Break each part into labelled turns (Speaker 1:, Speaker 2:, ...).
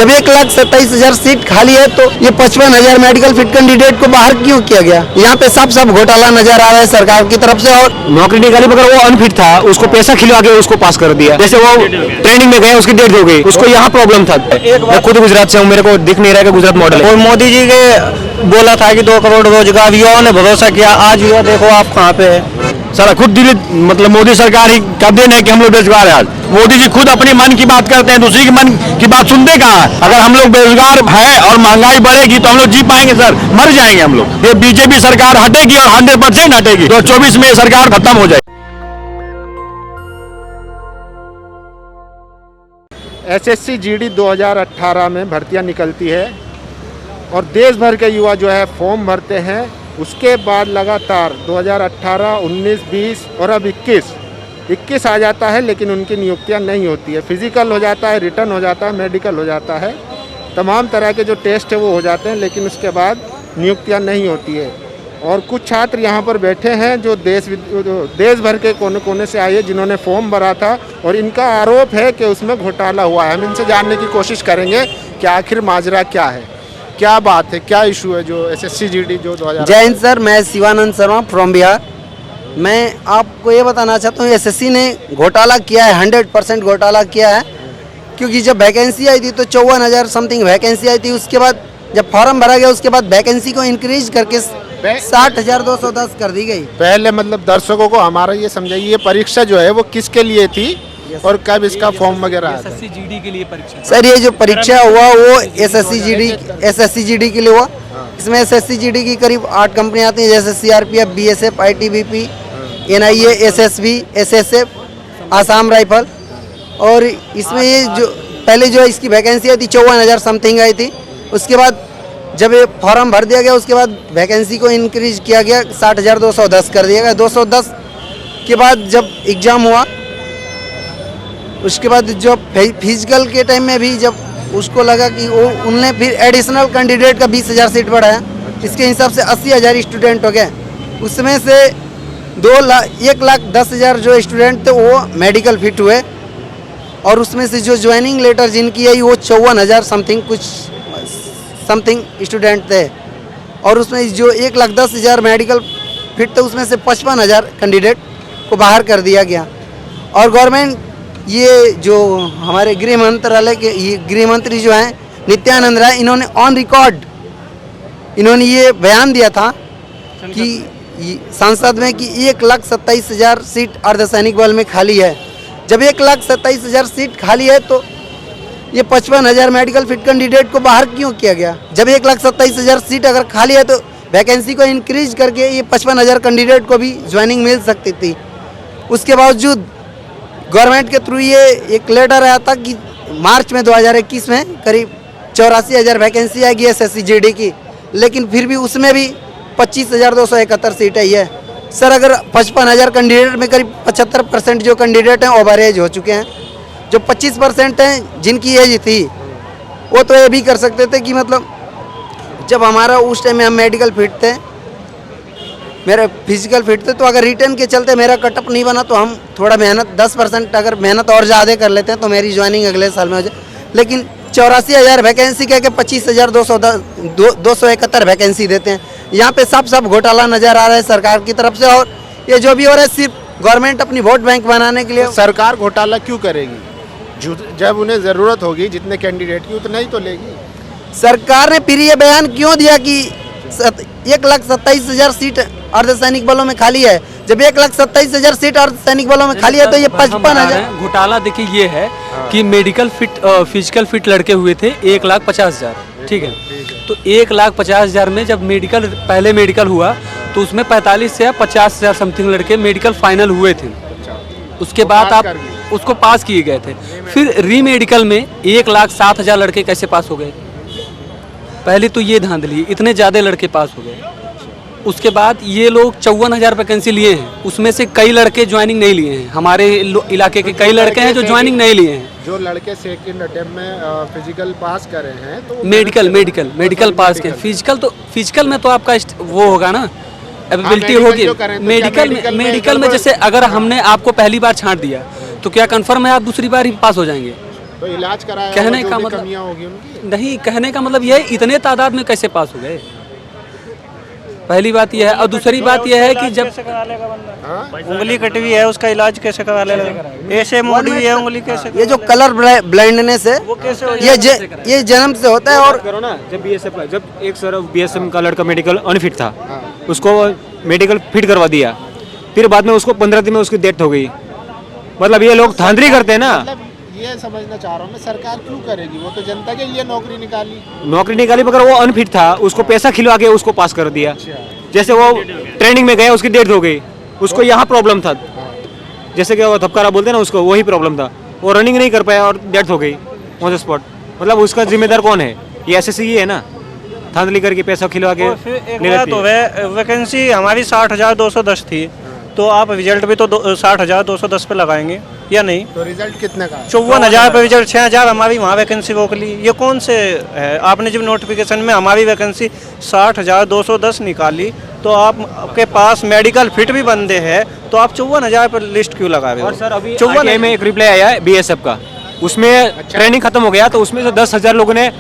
Speaker 1: जब 1,27,000 सीट खाली है तो ये 55,000 मेडिकल फिट कैंडिडेट को बाहर क्यों किया गया? यहाँ पे सब घोटाला नजर आ रहा है सरकार की तरफ से। और
Speaker 2: नौकरी निकाली मगर वो अनफिट था, उसको पैसा खिलवा के उसको पास कर दिया। जैसे वो ट्रेनिंग में गए, उसकी डेट हो गई, उसको यहाँ प्रॉब्लम था। मैं खुद गुजरात से हूँ, मेरे को दिख नहीं रहा कि गुजरात मॉडल है।
Speaker 3: और मोदी जी के बोला था कि 2 करोड़ रोजगार, युवाओं ने भरोसा किया, आज युवा देखो आप कहाँ पे है।
Speaker 2: सारा खुद दिल्ली मतलब मोदी सरकार ही का देन है कि हम लोग बेरोजगार हैं। आज मोदी जी खुद अपने मन की बात करते हैं, दूसरी की मन की बात सुनते कहाँ? अगर हम लोग बेरोजगार है और महंगाई बढ़ेगी तो हम लोग जी पाएंगे सर? मर जाएंगे हम लोग। ये बीजेपी सरकार हटेगी और 100% हटेगी तो 24 में सरकार खत्म हो जाएगी।
Speaker 4: एसएससी जीडी 2018 में भर्तियां निकलती है और देश भर के युवा जो है फॉर्म भरते हैं। उसके बाद लगातार 2018, 19, 20 और अब 21 आ जाता है, लेकिन उनकी नियुक्तियां नहीं होती है। फिजिकल हो जाता है, रिटर्न हो जाता है, मेडिकल हो जाता है, तमाम तरह के जो टेस्ट है वो हो जाते हैं, लेकिन उसके बाद नियुक्तियां नहीं होती है। और कुछ छात्र यहाँ पर बैठे हैं जो देश भर के कोने कोने से आए, जिन्होंने फॉर्म भरा था और इनका आरोप है कि उसमें घोटाला हुआ है। हम इनसे जानने की कोशिश करेंगे कि आखिर माजरा क्या है, क्या बात है, क्या इशू है जो एसएससी जीडी जो 2000।
Speaker 1: जय हिंद सर, मैं शिवानंद शर्मा फ्रॉम बिहार। मैं आपको ये बताना चाहता हूँ एसएससी ने घोटाला किया है, 100% घोटाला किया है। क्योंकि जब वैकेंसी आई थी तो 54,000 समथिंग वैकेंसी आई थी। उसके बाद जब फॉर्म भरा गया उसके बाद वैकेंसी को इंक्रीज करके 60,210 कर दी गई।
Speaker 4: पहले मतलब दर्शकों को हमारा ये समझाइए, ये परीक्षा जो है वो किसके लिए थी और कब इसका फॉर्म वगैरह आया था?
Speaker 3: एसएससी जीडी के लिए परीक्षा।
Speaker 1: सर ये जो परीक्षा हुआ वो एसएससी जीडी के लिए हुआ। इसमें एसएससी जीडी की करीब 8 कंपनियां आती हैं, जैसे CRPF, BSF, ITBP, NIA, SSB, SSF, Assam rifle. और इसमें ये जो पहले जो इसकी वैकेंसी आई थी 54,000 समथिंग आई थी। उसके बाद जब ये फॉर्म भर दिया गया उसके बाद वैकेंसी को इंक्रीज किया गया, 60,210 कर दिया गया। 210 के बाद जब एग्ज़ाम हुआ उसके बाद जो फिजिकल के टाइम में भी जब उसको लगा कि वो उनने फिर एडिशनल कैंडिडेट का 20,000 सीट बढ़ाया। इसके हिसाब से 80,000 स्टूडेंट हो गए। उसमें से 1,10,000 जो स्टूडेंट थे वो मेडिकल फिट हुए। और उसमें से जो ज्वाइनिंग लेटर जिनकी आई वो 54,000 समथिंग स्टूडेंट थे। और उसमें जो 1,10,000 मेडिकल फिट थे उसमें से 55,000 कैंडिडेट को बाहर कर दिया गया। और गवर्नमेंट ये जो हमारे गृह मंत्रालय के ये गृह मंत्री जो हैं नित्यानंद राय, इन्होंने ऑन रिकॉर्ड इन्होंने ये बयान दिया था कि संसद में कि 1,27,000 सीट अर्धसैनिक बल में खाली है। जब 1,27,000 सीट खाली है तो ये 55,000 मेडिकल फिट कैंडिडेट को बाहर क्यों किया गया? जब 1,27,000 सीट अगर खाली है तो वैकेंसी को इंक्रीज करके ये 55,000 कैंडिडेट को भी ज्वाइनिंग मिल सकती थी। उसके बावजूद गवर्नमेंट के थ्रू ये एक लेटर आया था कि मार्च में 2021 में करीब 84,000 वैकेंसी आएगी एसएससी जीडी की, लेकिन फिर भी उसमें भी 25,271 सीट है। ये सर अगर 55,000 कैंडिडेट में करीब 75% जो कैंडिडेट हैं ओवर एज हो चुके हैं। जो 25% हैं जिनकी एज थी वो तो ये भी कर सकते थे कि मतलब जब हमारा उस टाइम में हम मेडिकल फिट थे, मेरा फिजिकल फिट थे, तो अगर रिटर्न के चलते मेरा कटअप नहीं बना तो हम थोड़ा मेहनत 10% अगर मेहनत और ज़्यादा कर लेते हैं तो मेरी ज्वाइनिंग अगले साल में हो जाए। लेकिन 84,000 वैकेंसी कह के 25,271 वैकेंसी देते हैं। यहाँ पे सब घोटाला नज़र आ रहा है सरकार की तरफ से। और ये जो भी हो रहा है सिर्फ गवर्नमेंट अपनी वोट बैंक बनाने के लिए।
Speaker 4: तो सरकार घोटाला क्यों करेगी? जब उन्हें ज़रूरत होगी जितने कैंडिडेट की उतना ही तो लेगी।
Speaker 1: सरकार ने फिर ये बयान क्यों दिया कि 1,27,000 सीट अर्धसैनिक बलों में खाली है? जब 1,27,000 सीट अर्धसैनिक बलों में खाली है तो ये 55,000
Speaker 5: घोटाला देखिए ये है कि मेडिकल फिट फिजिकल फिट लड़के हुए थे 1,50,000, ठीक है। तो 1,50,000 में जब मेडिकल पहले मेडिकल हुआ तो उसमें 45 से 50,000 समथिंग लड़के मेडिकल फाइनल हुए थे। उसके बाद आप उसको पास किए गए थे। फिर री मेडिकल में 1,07,000 लड़के कैसे पास हो गए? पहले तो ये धांधली, इतने ज़्यादा लड़के पास हो गए। उसके बाद ये लोग 54,000 वैकेंसी लिए हैं, उसमें से कई लड़के ज्वाइनिंग नहीं लिए हैं। हमारे इलाके के कई लड़के हैं जो ज्वाइनिंग नहीं लिए हैं।
Speaker 4: जो लड़के सेकंड अटेम्प्ट में फिजिकल पास करे हैं तो
Speaker 5: मेडिकल पास के फिजिकल में तो आपका वो होगा ना, एबिलिटी होगी। मेडिकल में जैसे अगर हमने आपको पहली बार छांट दिया तो क्या कंफर्म है आप दूसरी बार ही पास हो जाएंगे?
Speaker 4: तो इलाज कराया
Speaker 5: कहने
Speaker 4: होगा,
Speaker 5: का
Speaker 4: जो भी
Speaker 5: मतलब-
Speaker 4: कमियां होगी उनकी।
Speaker 5: नहीं, कहने का मतलब यह है इतने तादाद में कैसे पास हो गए, पहली बात यह है। और दूसरी बात यह है कि जब
Speaker 3: उंगली कटी हुई है उसका इलाज कैसे करा लेगा, ऐसे मोड़ी हुई है उंगली कैसे,
Speaker 1: ये जो कलर ब्लाइंडनेस है ये जन्म से होता है। और
Speaker 6: करो ना, जब बीएसएफ का, जब एक सर बीएसएफ का लड़का मेडिकल अनफिट था, उसको मेडिकल फिट करवा दिया, फिर बाद में उसको 15 दिन में उसकी डेथ हो गई। मतलब ये लोग धांधली करते हैं ना।
Speaker 4: मतलब ये समझना चाह रहा हूँ मैं, सरकार क्यों करेगी, वो तो जनता के लिए नौकरी निकाली।
Speaker 6: नौकरी निकाली मगर वो अनफिट था, उसको पैसा खिलवा के उसको पास कर दिया। जैसे वो ट्रेनिंग में गया, उसकी डेथ हो गई, उसको यहाँ प्रॉब्लम था, जैसे कि वो थपकारा बोलते हैं ना, उसको वही प्रॉब्लम था, वो रनिंग नहीं कर पाया और डेथ हो गई ऑन द स्पॉट। मतलब उसका जिम्मेदार कौन है, ये एसएससी ही है ना, धांधली करके पैसा खिलवा के
Speaker 3: एक
Speaker 6: ले
Speaker 3: बात
Speaker 6: लेती
Speaker 3: तो
Speaker 6: है।
Speaker 3: है, वैकेंसी हमारी 60,210 थी, तो आप रिजल्ट भी तो 60,210 पे लगाएंगे या नहीं।
Speaker 4: तो रिजल्ट कितने का है?
Speaker 3: 54,000 पे रिजल्ट, 6,000 हमारी वहाँ वैकेंसी रोक ली, ये कौन से है। आपने जब नोटिफिकेशन में हमारी वैकेंसी 60,210 निकाली, तो आपके पास मेडिकल फिट भी बंदे हैं, तो आप 54,000 पर लिस्ट क्यों लगा रहे हो।
Speaker 6: और सर अभी
Speaker 3: 54
Speaker 6: RTI में एक रिप्लाई आया है बीएसएफ का, उसमें ट्रेनिंग खत्म हो गया, तो उसमें से 10,000 लोगों ने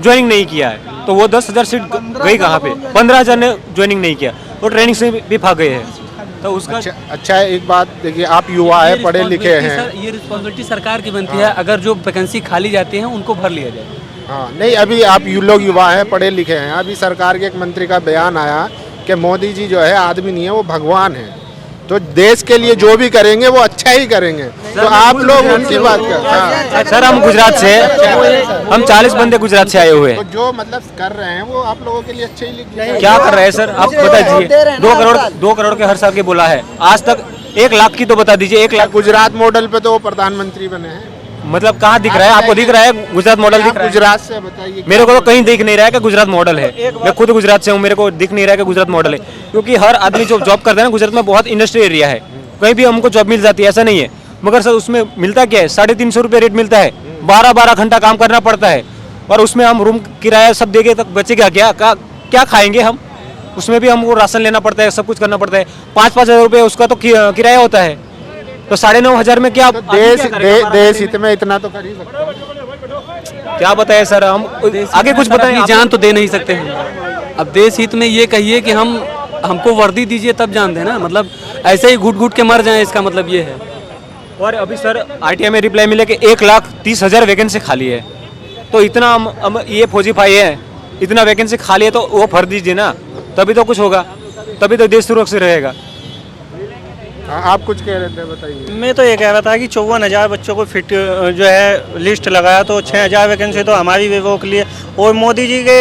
Speaker 6: ज्वाइनिंग नहीं किया है, तो वो 10,000 सीट गई कहाँ पे, 15,000 ने ज्वाइनिंग नहीं किया, वो ट्रेनिंग से भी भाग गए हैं। तो उसका
Speaker 4: अच्छा एक बात देखिए, आप युवा है, पढ़े लिखे हैं।
Speaker 5: ये रिस्पॉन्सिबिलिटी सरकार की बनती है, अगर जो वैकेंसी खाली जाती है उनको भर लिया जाए।
Speaker 4: हाँ नहीं, अभी आप लोग युवा हैं, पढ़े लिखे हैं, अभी सरकार के एक मंत्री का बयान आया कि मोदी जी जो है आदमी नहीं है, वो भगवान है, तो देश के लिए जो भी करेंगे वो अच्छा ही करेंगे। तो आप लोग उनकी बात कर। हाँ।
Speaker 6: सर हम गुजरात से, हम 40 बंदे गुजरात से आए हुए
Speaker 4: तो
Speaker 6: हैं।
Speaker 4: जो मतलब कर रहे हैं वो आप लोगों के लिए अच्छे ही लिख
Speaker 6: क्या कर रहे हैं सर, आप बता दीजिए। 2 करोड़ के हर साल के बोला है, आज तक 1 लाख की तो बता दीजिए। 1 लाख
Speaker 4: गुजरात मॉडल पे तो वो प्रधानमंत्री बने हैं।
Speaker 6: मतलब कहाँ दिख रहा है आपको, दिख रहा है गुजरात मॉडल दिख
Speaker 4: आप
Speaker 6: रहा है?
Speaker 4: गुजरात से बताइए।
Speaker 6: मेरे को तो कहीं दिख नहीं रहा है कि गुजरात मॉडल है। मैं खुद गुजरात से हूँ, मेरे को दिख नहीं रहा है कि गुजरात मॉडल है, क्योंकि हर आदमी जो जॉब करता है ना, गुजरात में बहुत इंडस्ट्री एरिया है, कहीं भी हमको जॉब मिल जाती है, ऐसा नहीं है। मगर सर उसमें मिलता क्या है, 350 रुपये रेट मिलता है, 12-12 घंटा काम करना पड़ता है, और उसमें हम रूम किराया सब देंगे तक बचेगा क्या, क्या खाएंगे हम, उसमें भी हमको राशन लेना पड़ता है, सब कुछ करना पड़ता है। 5-5 हज़ार रुपये उसका तो किराया होता है, तो 9,500 में क्या
Speaker 4: देश हित में इतना तो कर ही सकते हैं।
Speaker 6: क्या बताए सर, हम आगे कुछ बताएं।
Speaker 5: अपनी जान तो दे नहीं सकते हैं। अब देश हित में ये कहिए कि हमको वर्दी दीजिए तब जान देना, मतलब ऐसे ही घुट घुट के मर जाएं, इसका मतलब ये है।
Speaker 6: और अभी सर आरटीआई में रिप्लाई मिले कि 1,30,000 वैकेंसी खाली है, तो इतना हम ये फौजी भाई है, इतना वैकेंसी खाली है तो वो भर दीजिए ना, तभी तो कुछ होगा, तभी तो देश सुरक्षित रहेगा।
Speaker 4: आप कुछ कह रहे थे, बताइए।
Speaker 3: मैं तो ये कह रहा था कि 54,000 बच्चों को फिट जो है लिस्ट लगाया, तो 6,000 वैकेंसी तो हमारी भी रोक लिए। और मोदी जी के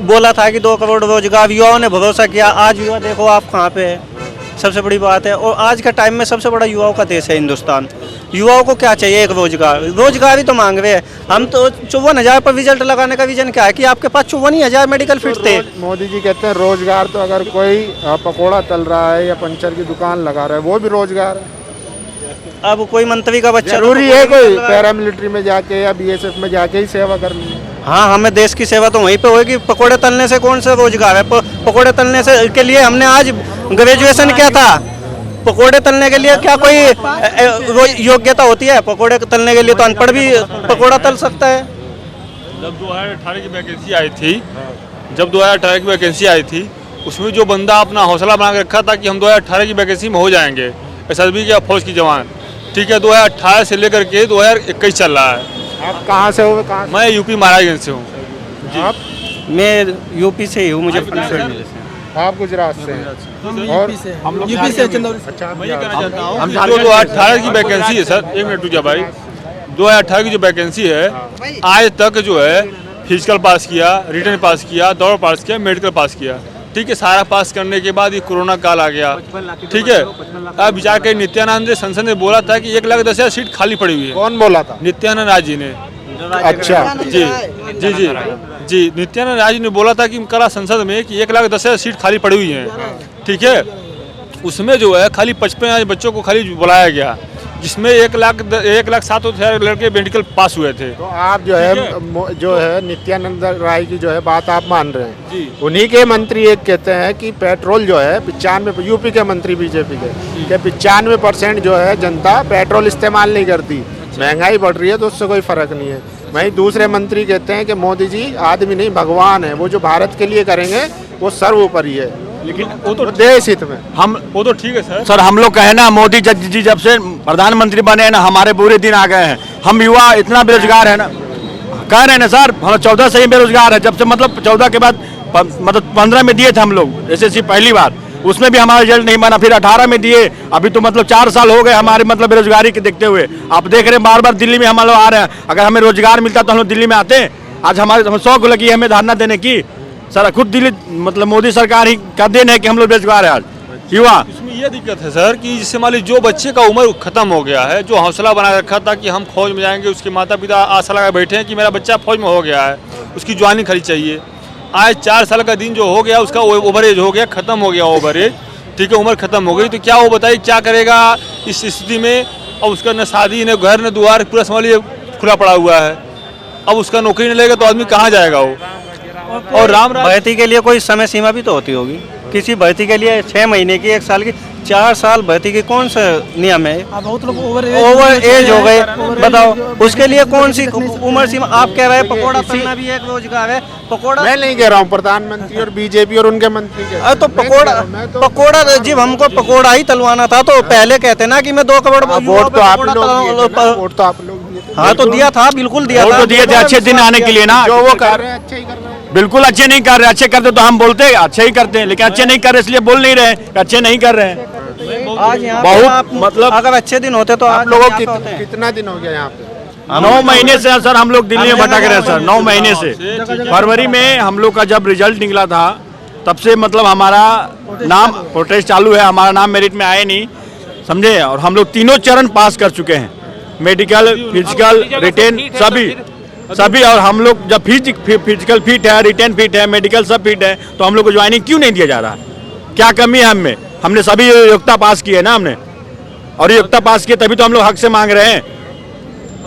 Speaker 3: बोला था कि 2 करोड़ रोजगार, युवाओं ने भरोसा किया, आज युवा देखो आप कहाँ पे है, सबसे बड़ी बात है। और आज के टाइम में सबसे बड़ा युवाओं का देश है हिंदुस्तान। युवाओं को क्या चाहिए, एक रोजगार ही तो मांग रहे हैं हम। तो 54,000 पर रिजल्ट लगाने का रीजन क्या है कि आपके पास 54,000 मेडिकल फिट थे।
Speaker 4: मोदी जी कहते हैं रोजगार, तो अगर कोई पकोड़ा तल रहा है या पंचर की दुकान लगा रहा है वो भी रोजगार है।
Speaker 3: अब कोई मंत्री का बच्चा
Speaker 4: जरूरी है कोई पैरामिलिट्री में जाके या बीएसएफ में जाके ही सेवा करनी है?
Speaker 3: हाँ, हमें देश की सेवा तो वहीं पे होगी। पकोड़े तलने से कौन सा रोजगार है? पकोड़े तलने से के लिए हमने आज ग्रेजुएशन किया था। पकोड़े तलने के लिए क्या कोई योग्यता होती है? पकोड़े तलने के लिए तो अनपढ़ भी पकोड़ा तल सकता है।
Speaker 7: जब 2018 की वैकेंसी आई थी, जब 2018 की वैकेंसी आई थी, उसमें जो बंदा अपना हौसला बना के रखा था कि हम 2018 की वैकेंसी में हो जाएंगे एसएसबी के फौज की जवान, ठीक है, 2018 से लेकर के 2021 चल रहा है।
Speaker 4: आप कहाँ से हो? कहाँ
Speaker 7: मैं यूपी महाराजगंज से हूँ।
Speaker 4: आप?
Speaker 3: मैं यूपी से ही हूँ, मुजफ्फरनगर जिले से।
Speaker 4: आप गुजरात से हैं? और
Speaker 7: हम लोग यूपी से मैं ये कहना चाहता हूँ कि जो 2018 की वैकेंसी है सर, 1 मिनट रुकिए भाई, 2018 की जो वैकेंसी है, आज तक जो है फिजिकल पास किया, रिटर्न पास किया, दौड़ पास किया, मेडिकल पास किया, ठीक है, सारा पास करने के बाद ये कोरोना काल आ गया, ठीक है। अब विचार के नित्यानंद संसद ने बोला था कि 1,10,000 सीट खाली पड़ी हुई है।
Speaker 4: कौन बोला था?
Speaker 7: नित्यानंद राय जी ने।
Speaker 4: अच्छा
Speaker 7: जी जी जी जी नित्यानंद राय जी ने बोला था कि कल संसद में कि 1,10,000 सीट खाली पड़ी हुई हैं, ठीक है। उसमें जो है खाली 55 बच्चों को खाली बुलाया गया, जिसमें 1,07,000 लड़के मेडिकल पास हुए थे।
Speaker 4: तो आप जो है नित्यानंद राय की जो है बात आप मान रहे हैं
Speaker 7: जी।
Speaker 4: उन्हीं के मंत्री एक कहते हैं कि पेट्रोल जो है 95, यूपी के मंत्री बीजेपी के 95% जो है जनता पेट्रोल इस्तेमाल नहीं करती, महंगाई बढ़ रही है तो उससे कोई फर्क नहीं है। वहीं दूसरे मंत्री कहते हैं कि मोदी जी आदमी नहीं भगवान है, वो जो भारत के लिए करेंगे वो सर्वोपरि है,
Speaker 7: लेकिन वो तो
Speaker 4: देश हित में।
Speaker 7: वो तो ठीक है सर।
Speaker 2: सर हम लोग कहे ना मोदी जी जब से प्रधानमंत्री बने हैं ना हमारे बुरे दिन आ गए हैं। हम युवा इतना बेरोजगार है ना, कह रहे हैं ना सर, हम 14 से ही बेरोजगार है। जब से मतलब 14 के बाद मतलब 15 में दिए थे हम लोग एसएससी पहली बार, उसमें भी हमारा रिजल्ट नहीं बना। फिर 18 में दिए, अभी तो मतलब 4 साल हो गए हमारे मतलब बेरोजगारी के देखते हुए। आप देख रहे हैं बार बार दिल्ली में हम लोग आ रहे हैं। अगर हमें रोजगार मिलता तो हम लोग दिल्ली में आते हैं। आज हमारे शौक लगी हमें धरना देने की। सर खुद दिल्ली मतलब मोदी सरकार ही का देन है कि हम लोग बेरोजगार है आज युवा।
Speaker 7: इसमें ये दिक्कत है सर कि जिससे मान लीजिए जो बच्चे का उम्र खत्म हो गया है, जो हौसला बना रखा था कि हम फौज में जाएंगे, उसके माता पिता आशा लगा बैठे हैं कि मेरा बच्चा फौज में हो गया है, उसकी ज्वाइनिंग खरी चाहिए। आज 4 साल का दिन जो हो गया उसका ओवर एज हो गया, खत्म हो गया ओवर एज, ठीक है, उम्र खत्म हो गई। तो क्या वो बताइए क्या करेगा इस स्थिति में? अब उसका न शादी न घर न द्वार, पूरा समझ खुला पड़ा हुआ है। अब उसका नौकरी नहीं लेगा तो आदमी कहाँ जाएगा वो? और राम
Speaker 3: भर्ती के लिए कोई समय सीमा भी तो होती होगी। किसी भर्ती के लिए 6 महीने की, 1 साल की, 4 साल भर्ती की कौन सा नियम है?
Speaker 8: बहुत लोग ओवर
Speaker 3: एज हो गए, बताओ उसके लिए कौन सी उम्र सीमा? आप कह रहे हैं पकौड़ा तलना भी एक रोजगार है। पकौड़ा
Speaker 4: मैं नहीं कह रहा हूँ, प्रधानमंत्री और बीजेपी और उनके मंत्री
Speaker 3: तो पकौड़ा जब हमको पकौड़ा ही तलवाना था तो पहले कहते ना कि मैं 2 करोड़
Speaker 4: वोट तो आप लोग
Speaker 3: हाँ तो दिया था, बिल्कुल दिया था,
Speaker 2: तो दिए थे अच्छे दिन आने के लिए ना।
Speaker 4: जो वो कर रहे हैं अच्छे ही कर रहे हैं।
Speaker 2: बिल्कुल अच्छे नहीं कर रहे, अच्छे करते तो हम बोलते अच्छे ही करते हैं, लेकिन अच्छे नहीं कर रहे इसलिए बोल नहीं रहे कि अच्छे नहीं कर रहे हैं।
Speaker 3: आज यहाँ
Speaker 2: बहुत मतलब
Speaker 3: अगर अच्छे दिन होते तो
Speaker 4: आप लोगों को कितना दिन हो गया यहाँ पे?
Speaker 2: 9 महीने से सर हम लोग दिल्ली में भटक रहे हैं सर। 9 महीने से फरवरी में हम लोग का जब रिजल्ट निकला था तब से मतलब हमारा नाम प्रोटेस्ट चालू है, हमारा नाम मेरिट में आए नहीं, समझे। और हम लोग तीनों चरण पास कर चुके हैं, मेडिकल, फिजिकल, रिटेन सभी। और हम लोग जब फिजिकल फिट है, रिटेन फिट है, मेडिकल सब फिट है, तो हम लोग को ज्वाइनिंग क्यों नहीं दिया जा रहा? क्या कमी है हमें? हमने सभी योग्यता पास की है ना हमने, और योग्यता पास की तभी तो हम लोग हक से मांग रहे हैं।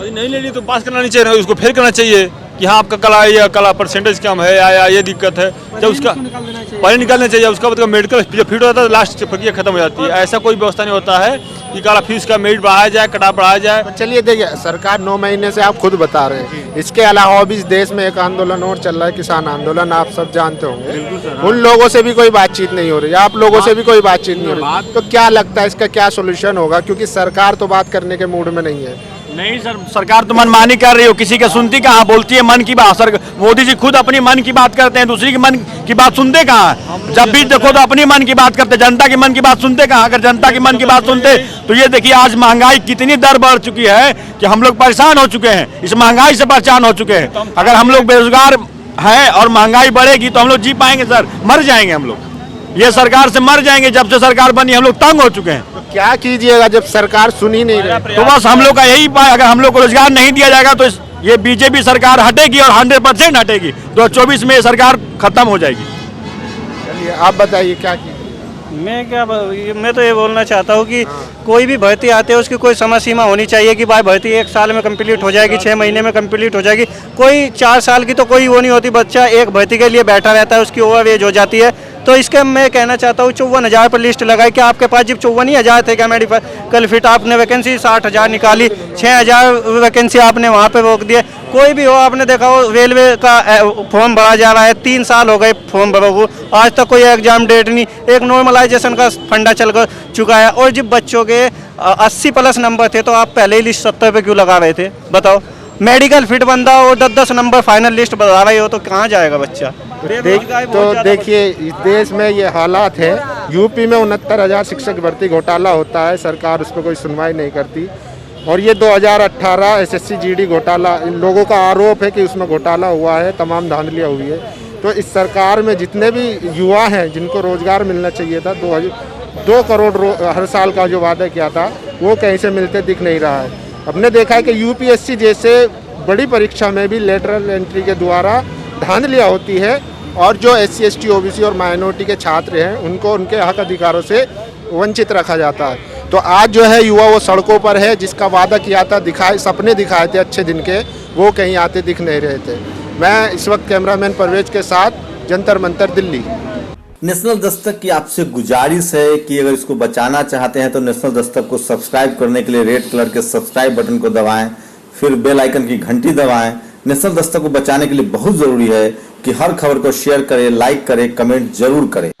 Speaker 7: नहीं लेनी तो पास करना नहीं चाहिए, उसको फेल करना चाहिए कि हाँ आपका कला या कला परसेंटेज कम है या ये दिक्कत है। जब उसका पहले निकालना चाहिए, उसका मतलब मेडिकल जब फिट होता है तो लास्ट प्रक्रिया खत्म हो जाती है। ऐसा कोई व्यवस्था नहीं होता है कि काला फीस का मेरिट बढ़ाया जाए, कटा बढ़ाया जाए।
Speaker 4: तो चलिए देखिए, सरकार 9 महीने से आप खुद बता रहे हैं। इसके अलावा भी इस देश में एक आंदोलन और चल रहा है, किसान आंदोलन, आप सब जानते होंगे। उन लोगों से भी कोई बातचीत नहीं हो रही, आप लोगों से भी कोई बातचीत नहीं हो रही। तो क्या लगता है इसका क्या सोल्यूशन होगा? क्योंकि सरकार तो बात करने के मूड में नहीं है।
Speaker 2: नहीं सर, सरकार तो मनमानी कर रही हो, किसी का सुनती कहाँ? बोलती है मन की बात। सर मोदी जी खुद अपनी मन की बात करते हैं, दूसरी की मन की बात सुनते कहाँ? जब भी देखो तो अपनी मन की बात करते, जनता की मन की बात सुनते कहाँ? अगर जनता की मन की बात सुनते तो ये देखिए आज महंगाई कितनी दर बढ़ चुकी है कि हम लोग परेशान हो चुके हैं, इस महंगाई से परेशान हो चुके हैं। अगर हम लोग बेरोजगार हैं और महंगाई बढ़ेगी तो हम लोग जी पाएंगे सर? मर जाएंगे हम लोग, ये सरकार से मर जाएंगे। जब से सरकार बनी हम लोग तंग हो चुके हैं।
Speaker 4: तो क्या कीजिएगा जब सरकार सुन ही नहीं रही?
Speaker 2: तो बस हम लोग का यही पाए, अगर हम लोग को रोजगार नहीं दिया जाएगा तो ये बीजेपी सरकार हटेगी और 100% हटेगी। 2024 में ये सरकार खत्म हो जाएगी।
Speaker 4: चलिए आप बताइए क्या कीजिए?
Speaker 3: मैं तो ये बोलना चाहता हूँ कि कोई भी भर्ती आते है उसकी कोई समय सीमा होनी चाहिए कि भाई भर्ती 1 साल में कंप्लीट हो जाएगी, 6 महीने में कंप्लीट हो जाएगी। कोई 4 साल की तो कोई वो नहीं होती, बच्चा एक भर्ती के लिए बैठा रहता है, उसकी ओवर एज हो जाती है। तो इसके मैं कहना चाहता हूँ 54,000 पर लिस्ट लगाई। क्या आपके पास जब 54,000 थे क्या मेडिकल फिट? आपने वैकेंसी 60,000 निकाली, 6,000 वैकेंसी आपने वहाँ पे रोक दिए। कोई भी हो, आपने देखा हो रेलवे का फॉर्म भरा जा रहा है, 3 साल हो गए फॉर्म भरा हुआ, आज तक कोई एग्जाम डेट नहीं। एक नॉर्मलाइजेशन का फंडा चल चुका है। और जब बच्चों के 80+ नंबर थे तो आप पहले ही लिस्ट 70 पे क्यों लगा रहे थे? बताओ, मेडिकल फिट बंदा और 10-10 नंबर फाइनल लिस्ट बता रहे हो तो कहाँ जाएगा बच्चा?
Speaker 4: तो देखिए इस देश में ये हालात है। यूपी में 69,000 शिक्षक भर्ती घोटाला होता है, सरकार उस पर कोई सुनवाई नहीं करती। और ये 2018 एसएससी जीडी घोटाला, इन लोगों का आरोप है कि उसमें घोटाला हुआ है, तमाम धांधलियाँ हुई है। तो इस सरकार में जितने भी युवा हैं जिनको रोजगार मिलना चाहिए था, 2 करोड़ हर साल का जो वादा किया था वो कहीं से मिलते दिख नहीं रहा है। हमने देखा है कि यूपीएससी जैसे बड़ी परीक्षा में भी लेटरल एंट्री के द्वारा धांधलियाँ होती है और जो SC ST OBC और माइनॉरिटी के छात्र हैं उनको उनके हक अधिकारों से वंचित रखा जाता है। तो आज जो है युवा वो सड़कों पर है, जिसका वादा किया था, सपने दिखाए थे अच्छे दिन के, वो कहीं आते दिख नहीं रहे थे। मैं इस वक्त कैमरामैन परवेज के साथ जंतर मंतर दिल्ली।
Speaker 8: नेशनल दस्तक की आपसे गुजारिश है कि अगर इसको बचाना चाहते हैं तो नेशनल दस्तक को सब्सक्राइब करने के लिए रेड कलर के सब्सक्राइब बटन को दबाएं, फिर बेल आइकन की घंटी दबाएं। नेशनल दस्तक को बचाने के लिए बहुत जरूरी है कि हर खबर को शेयर करें, लाइक करें, कमेंट जरूर करें।